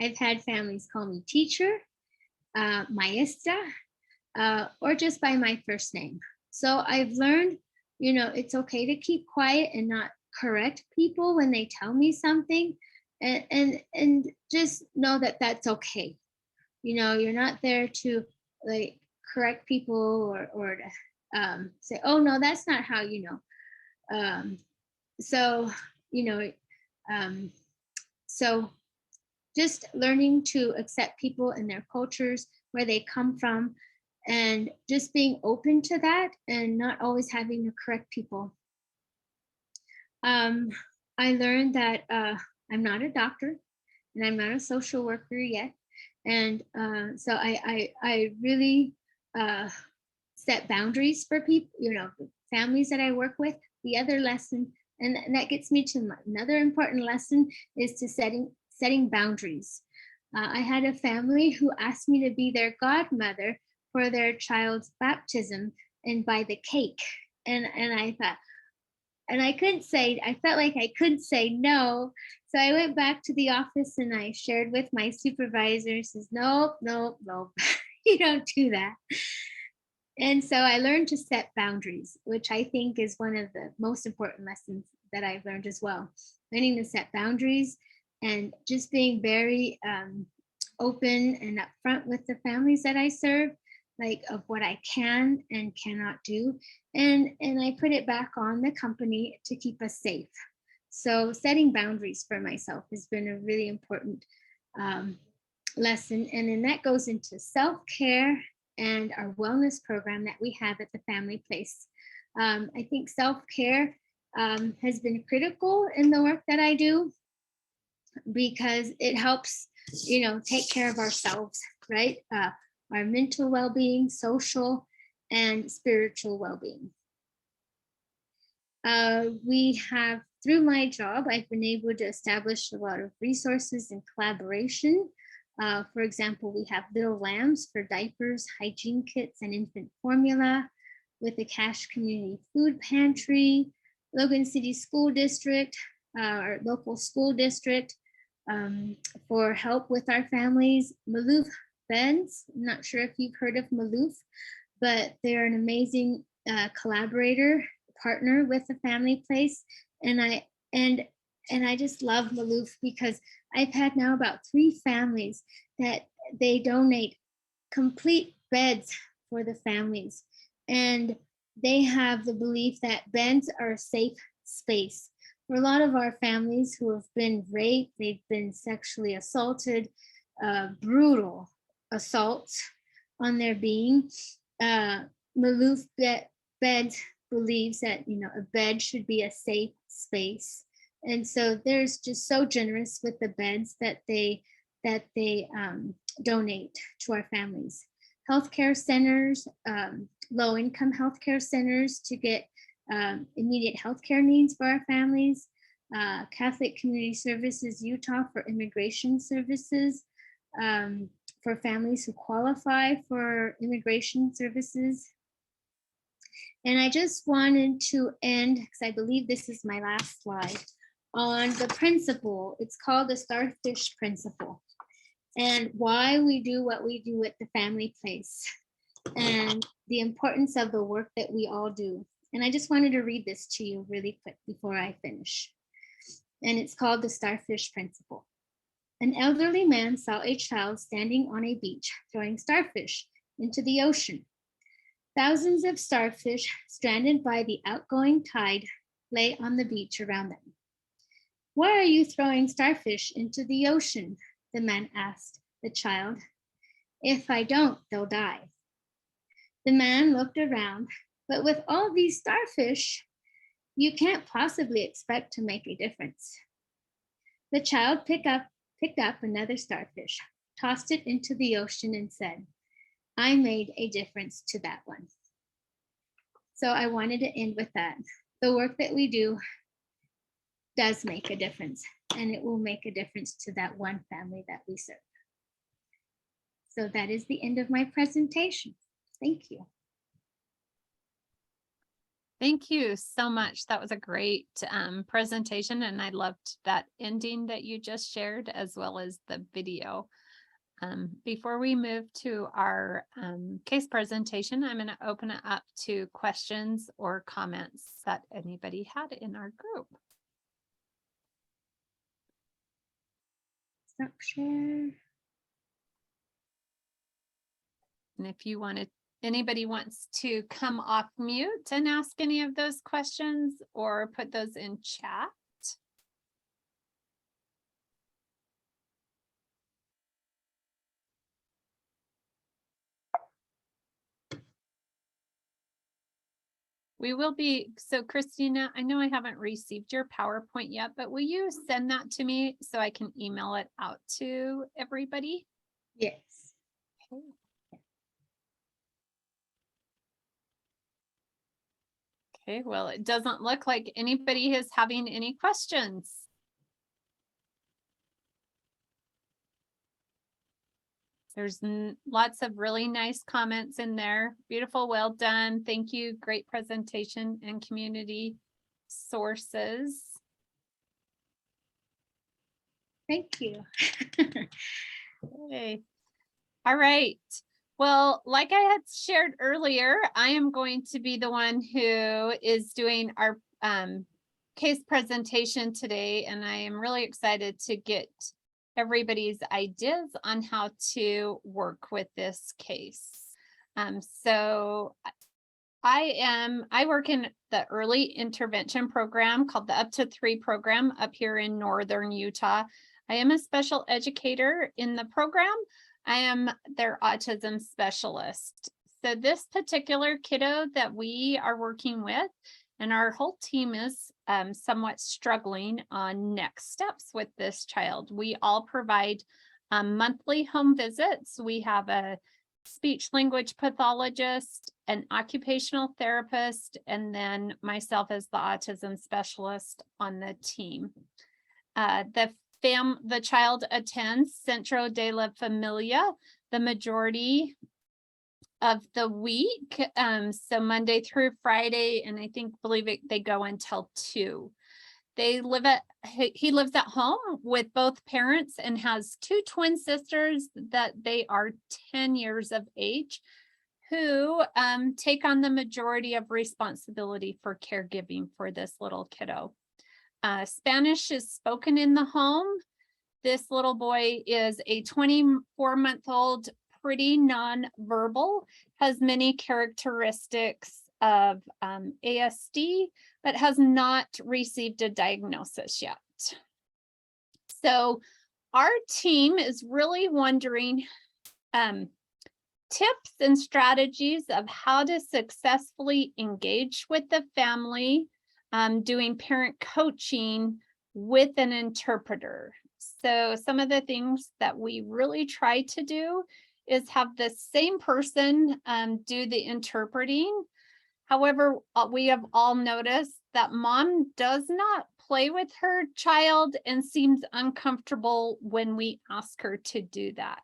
I've had families call me teacher, maestra, or just by my first name. So I've learned, it's okay to keep quiet and not correct people when they tell me something, and just know that that's okay. You're not there to like correct people or to say, oh no, that's not how so just learning to accept people and their cultures, where they come from, and just being open to that and not always having to correct people. I learned that I'm not a doctor and I'm not a social worker yet. And so I really set boundaries for people, families that I work with. The other lesson, and that gets me to another important lesson, is to setting boundaries. I had a family who asked me to be their godmother for their child's baptism and buy the cake. And I thought, and I felt like I couldn't say no. So I went back to the office and I shared with my supervisor, says, nope, you don't do that. And so I learned to set boundaries, which I think is one of the most important lessons that I've learned as well. Learning to set boundaries and just being very open and upfront with the families that I serve, like of what I can and cannot do. And I put it back on the company to keep us safe. So setting boundaries for myself has been a really important lesson. And then that goes into self-care and our wellness program that we have at the family place. I think self-care has been critical in the work that I do because it helps, take care of ourselves, right? Our mental well-being, social, and spiritual well-being. We have, through my job, I've been able to establish a lot of resources and collaboration. For example, we have Little Lambs for diapers, hygiene kits, and infant formula, with the Cache Community Food Pantry, Logan City School District, our local school district, for help with our families. Maloof Beds, I'm not sure if you've heard of Maloof, but they're an amazing collaborator, partner with the family place. And I just love Maloof because I've had now about 3 families that they donate complete beds for the families. And they have the belief that beds are a safe space. For a lot of our families who have been raped, they've been sexually assaulted, brutal assaults on their being. Maloof Beds believes that a bed should be a safe space, and so they're just so generous with the beds that they donate to our families. Healthcare centers, low-income healthcare centers to get immediate healthcare needs for our families. Catholic Community Services Utah for immigration services for families who qualify for immigration services. And I just wanted to end, because I believe this is my last slide, on the principle. It's called the Starfish Principle, and why we do what we do at the family place, and the importance of the work that we all do. And I just wanted to read this to you really quick before I finish. And it's called the Starfish Principle. An elderly man saw a child standing on a beach throwing starfish into the ocean. Thousands of starfish, stranded by the outgoing tide, lay on the beach around them. "Why are you throwing starfish into the ocean?" the man asked the child. "If I don't, they'll die." The man looked around, but with all these starfish, you can't possibly expect to make a difference. The child picked up another starfish, tossed it into the ocean, and said, "I made a difference to that one." So I wanted to end with that. The work that we do does make a difference, and it will make a difference to that one family that we serve. So that is the end of my presentation. Thank you. Thank you so much. That was a great presentation, and I loved that ending that you just shared, as well as the video. Before we move to our case presentation, I'm going to open it up to questions or comments that anybody had in our group. Stop share. And if you wanted, anybody wants to come off mute and ask any of those questions or put those in chat. We will be, so Christina, I know I haven't received your PowerPoint yet, but will you send that to me so I can email it out to everybody? Yes. Okay. Okay, well, it doesn't look like anybody is having any questions. There's lots of really nice comments in there. Beautiful, well done. Thank you. Great presentation and community sources. Thank you. Okay. All right. Well, like I had shared earlier, I am going to be the one who is doing our case presentation today, and I am really excited to get everybody's ideas on how to work with this case. So I work in the early intervention program called the Up to 3 program up here in northern Utah. I am a special educator in the program. I am their autism specialist. So this particular kiddo that we are working with, and our whole team is somewhat struggling on next steps with this child. We all provide monthly home visits. We have a speech language pathologist, an occupational therapist, and then myself as the autism specialist on the team. The child attends Centro de la Familia the majority of the week, so Monday through Friday, and they go until 2. He lives at home with both parents and has 2 twin sisters that they are 10 years of age, who take on the majority of responsibility for caregiving for this little kiddo. Spanish is spoken in the home. This little boy is a 24-month-old, pretty nonverbal, has many characteristics of ASD, but has not received a diagnosis yet. So our team is really wondering tips and strategies of how to successfully engage with the family, doing parent coaching with an interpreter. So some of the things that we really try to do is have the same person do the interpreting. However, we have all noticed that mom does not play with her child and seems uncomfortable when we ask her to do that.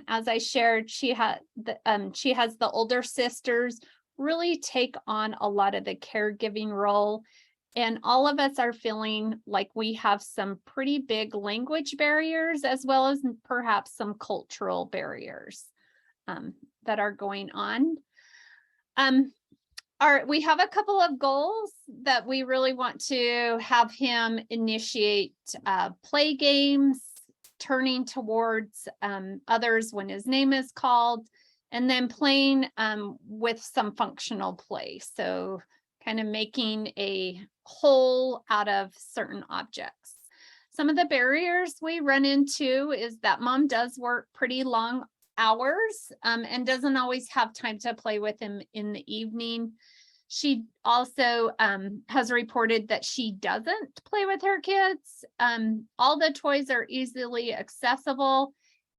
As I shared, she has the older sisters really take on a lot of the caregiving role. And all of us are feeling like we have some pretty big language barriers, as well as perhaps some cultural barriers that are going on. We have a couple of goals that we really want to have him initiate play games, turning towards others when his name is called, and then playing with some functional play. So kind of making a whole out of certain objects. Some of the barriers we run into is that mom does work pretty long hours and doesn't always have time to play with him in the evening. She also has reported that she doesn't play with her kids. All the toys are easily accessible,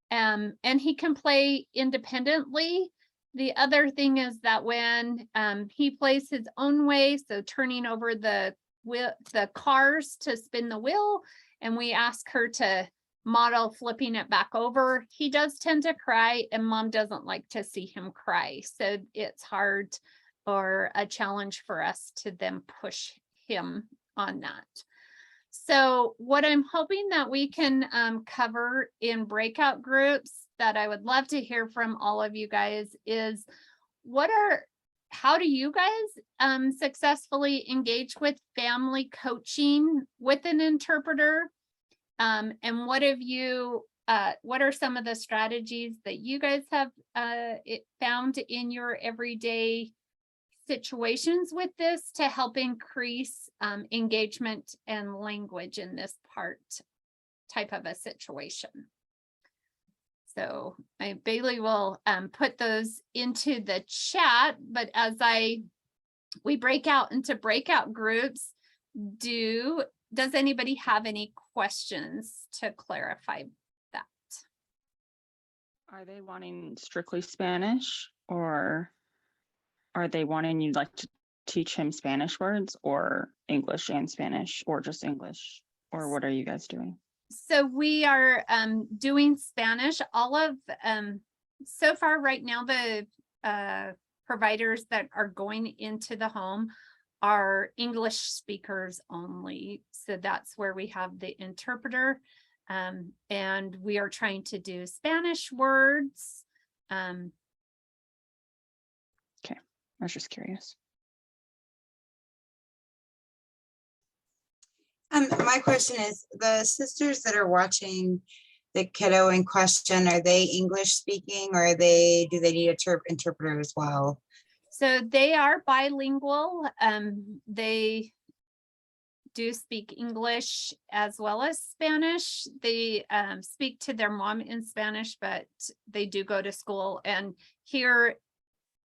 and he can play independently. The other thing is that when he plays his own way, so turning over the cars to spin the wheel, and we ask her to model flipping it back over, he does tend to cry, and mom doesn't like to see him cry. So it's hard or a challenge for us to then push him on that. So what I'm hoping that we can cover in breakout groups that I would love to hear from all of you guys is how do you guys successfully engage with family coaching with an interpreter? And what are some of the strategies that you guys have found in your everyday situations with this to help increase engagement and language in this type of a situation? So Bailey will put those into the chat, but as we break out into breakout groups, does anybody have any questions to clarify that? Are they wanting strictly Spanish, or are they wanting you like to teach him Spanish words, or English and Spanish, or just English? Or what are you guys doing? So we are doing Spanish. All of so far right now, the providers that are going into the home are English speakers only. So that's where we have the interpreter, and we are trying to do Spanish words. Okay, I was just curious. My question is, the sisters that are watching the kiddo in question, are they English speaking, or do they need a interpreter as well? So they are bilingual. They do speak English as well as Spanish. They speak to their mom in Spanish, but they do go to school. And here,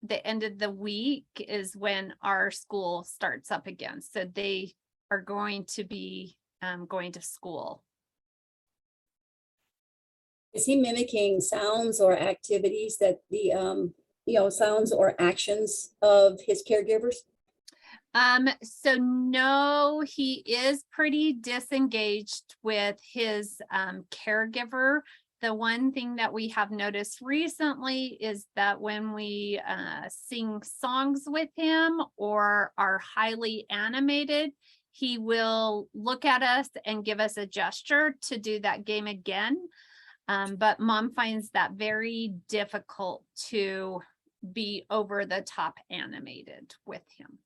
the end of the week is when our school starts up again. So they are going to be going to school. Is he mimicking sounds or activities that the, sounds or actions of his caregivers? So no, he is pretty disengaged with his caregiver. The one thing that we have noticed recently is that when we sing songs with him or are highly animated, he will look at us and give us a gesture to do that game again. But mom finds that very difficult to be over the top animated with him.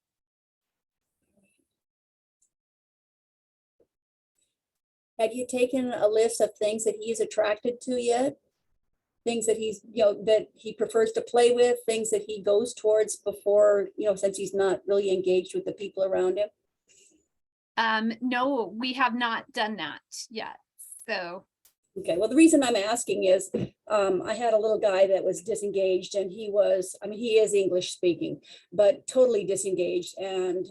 Have you taken a list of things that he's attracted to yet? Things that he's, that he prefers to play with, things that he goes towards before, since he's not really engaged with the people around him? No, we have not done that yet. So. Okay, well, the reason I'm asking is I had a little guy that was disengaged, and he is English speaking, but totally disengaged and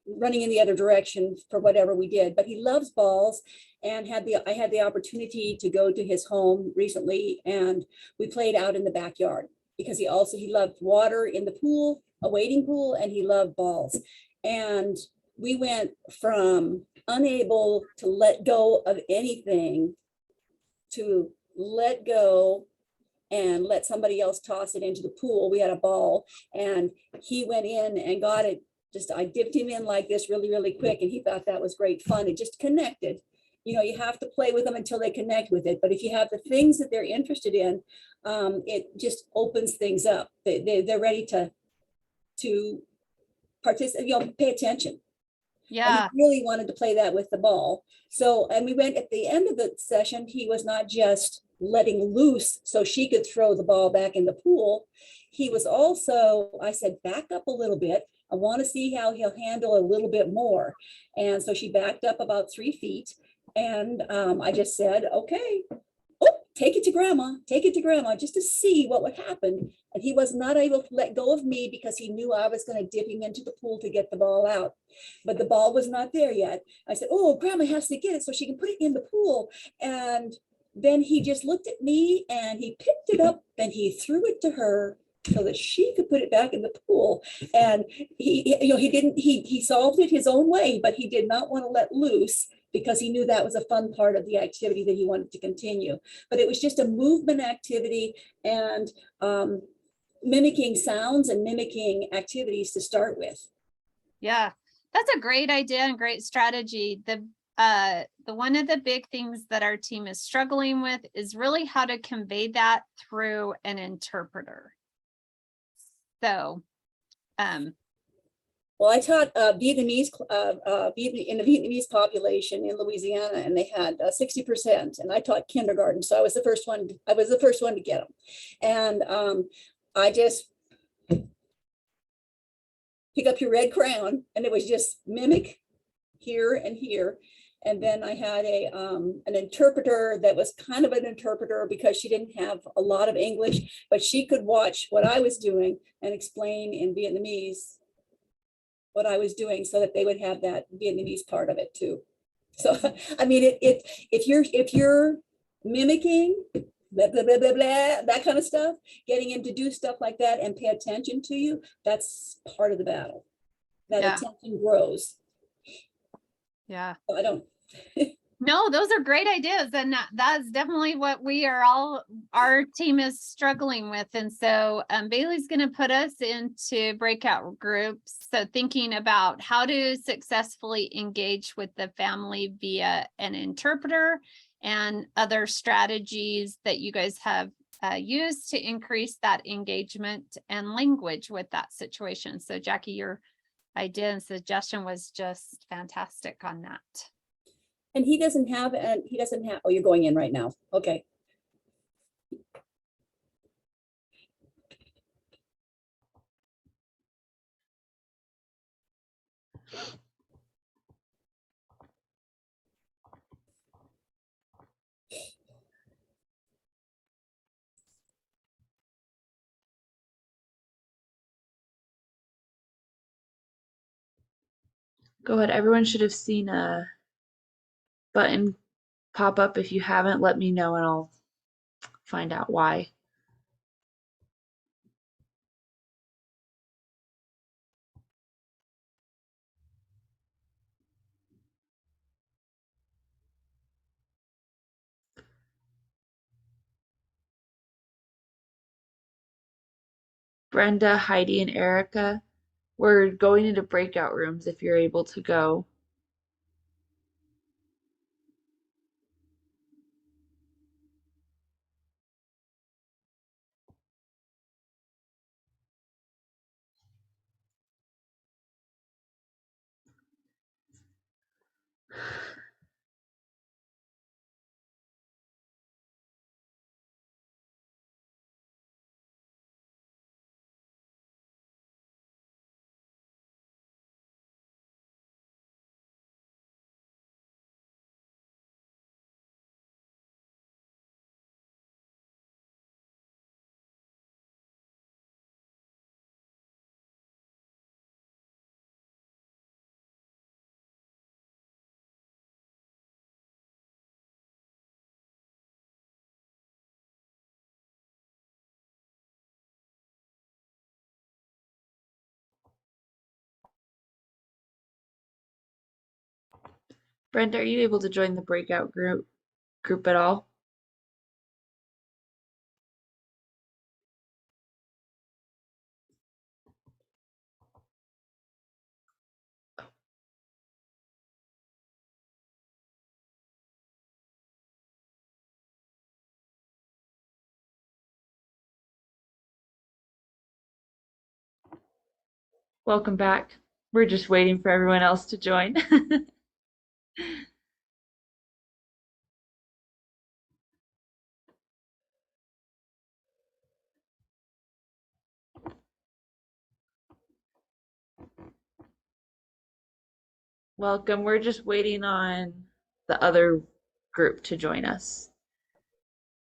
running in the other direction for whatever we did. But he loves balls, and I had the opportunity to go to his home recently, and we played out in the backyard because he loved water in the pool, a wading pool, and he loved balls. And we went from unable to let go of anything to let go and let somebody else toss it into the pool. We had a ball, and he went in and got it. I dipped him in like this really, really quick, and he thought that was great fun. It just connected. You have to play with them until they connect with it. But if you have the things that they're interested in, it just opens things up. They're ready to participate, pay attention. Yeah. And he really wanted to play that with the ball. So, and we went at the end of the session, he was not just letting loose so she could throw the ball back in the pool. He was also, I said, back up a little bit. I want to see how he'll handle a little bit more. And so she backed up about 3 feet. And I just said, okay, take it to grandma, just to see what would happen. And he was not able to let go of me because he knew I was going to dip him into the pool to get the ball out. But the ball was not there yet. I said, oh, grandma has to get it so she can put it in the pool. And then he just looked at me and he picked it up and he threw it to her so that she could put it back in the pool. And he solved it his own way, but he did not want to let loose because he knew that was a fun part of the activity that he wanted to continue. But it was just a movement activity and mimicking sounds and mimicking activities to start with. Yeah, that's a great idea and great strategy. The one of the big things that our team is struggling with is really how to convey that through an interpreter. So, well, I taught Vietnamese in the Vietnamese population in Louisiana, and they had 60%. And I taught kindergarten, so I was the first one. To get them, and I just pick up your red crayon, and it was just mimic here and here. And then I had an interpreter that was kind of an interpreter because she didn't have a lot of English, but she could watch what I was doing and explain in Vietnamese what I was doing so that they would have that Vietnamese part of it too. So, I mean, if you're mimicking blah, blah, blah, blah, blah, that kind of stuff, getting him to do stuff like that and pay attention to you, that's part of the battle. That attention grows. yeah. So I don't. No, those are great ideas. And that's definitely what our team is struggling with. And so Bailey's going to put us into breakout groups. So thinking about how to successfully engage with the family via an interpreter and other strategies that you guys have used to increase that engagement and language with that situation. So Jackie, your idea and suggestion was just fantastic on that. And he doesn't have, oh, you're going in right now. Okay. Go ahead. Everyone should have seen a button pop up. If you haven't, let me know and I'll find out why. Brenda, Heidi, and Erica, we're going into breakout rooms if you're able to go. Brenda, are you able to join the breakout group at all? Welcome back. We're just waiting for everyone else to join. Welcome. We're just waiting on the other group to join us.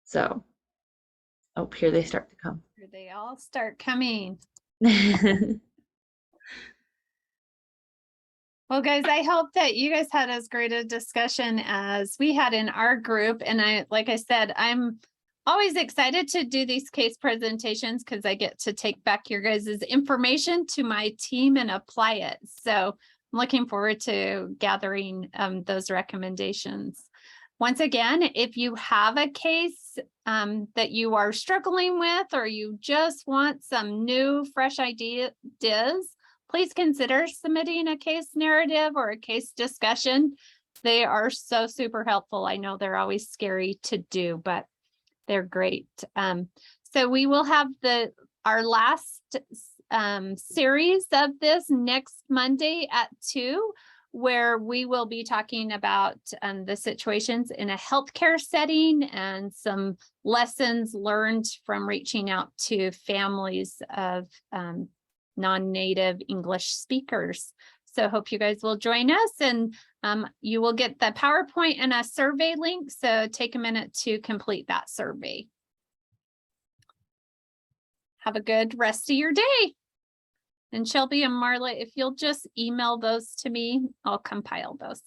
So, oh, here they start to come. Here they all start coming. Well, guys, I hope that you guys had as great a discussion as we had in our group. And like I said, I'm always excited to do these case presentations because I get to take back your guys' information to my team and apply it. So I'm looking forward to gathering those recommendations. Once again, if you have a case that you are struggling with, or you just want some new, fresh ideas, please consider submitting a case narrative or a case discussion. They are so super helpful. I know they're always scary to do, but they're great. So we will have our last series of this next Monday at 2, where we will be talking about the situations in a healthcare setting and some lessons learned from reaching out to families of non-native English speakers. So hope you guys will join us, and you will get the PowerPoint and a survey link. So take a minute to complete that survey. Have a good rest of your day. And Shelby and Marla, if you'll just email those to me, I'll compile those.